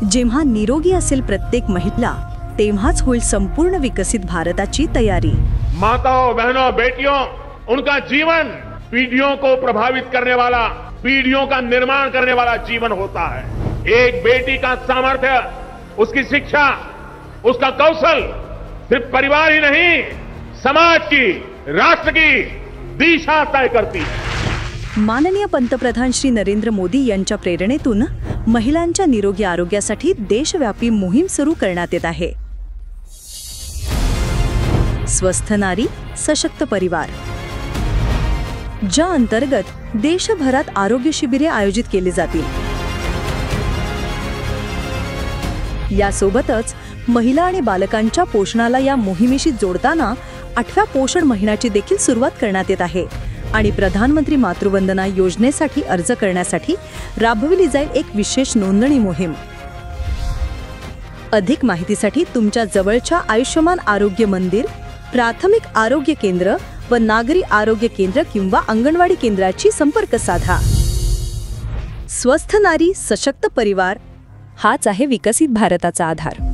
जेव्हा निरोगी असेल प्रत्येक महिला, तेव्हाच होईल संपूर्ण विकसित भारताची तयारी। माताओं, बहनों, बेटियों, उनका जीवन पीढ़ियों को प्रभावित करने वाला, पीढ़ियों का निर्माण करने वाला जीवन होता है। एक बेटी का सामर्थ्य, उसकी शिक्षा, उसका कौशल सिर्फ परिवार ही नहीं, समाज की, राष्ट्र की दिशा तय करती है। माननीय पंतप्रधान श्री नरेंद्र मोदी यांच्या प्रेरणेतून महिलांच्या निरोगी आरोग्यासाठी देशव्यापी मोहीम सुरू करण्यात येत आहे। स्वस्थ नारी सशक्त परिवार, ज्या अंतर्गत देशभरात आरोग्य शिबिरे आयोजित केली जातील। यासोबतच महिला आणि बालकांच्या पोषणाला या मोहिमेशी जोडताना 8व्या पोषण महिन्याची देखील सुरुवात करण्यात येत आहे आणि प्रधानमंत्री मातृवंदना योजनेसाठी अर्ज करण्यासाठी राबविली जाईल एक विशेष नोंदणी मोहीम। अधिक माहितीसाठी तुमच्या जवळच्या आयुष्यमान आरोग्य मंदिर, प्राथमिक आरोग्य केंद्र व नागरी आरोग्य केंद्र किंवा अंगणवाडी केंद्राची संपर्क साधा। स्वस्थ नारी सशक्त परिवार हाच आहे विकसित भारताचा आधार।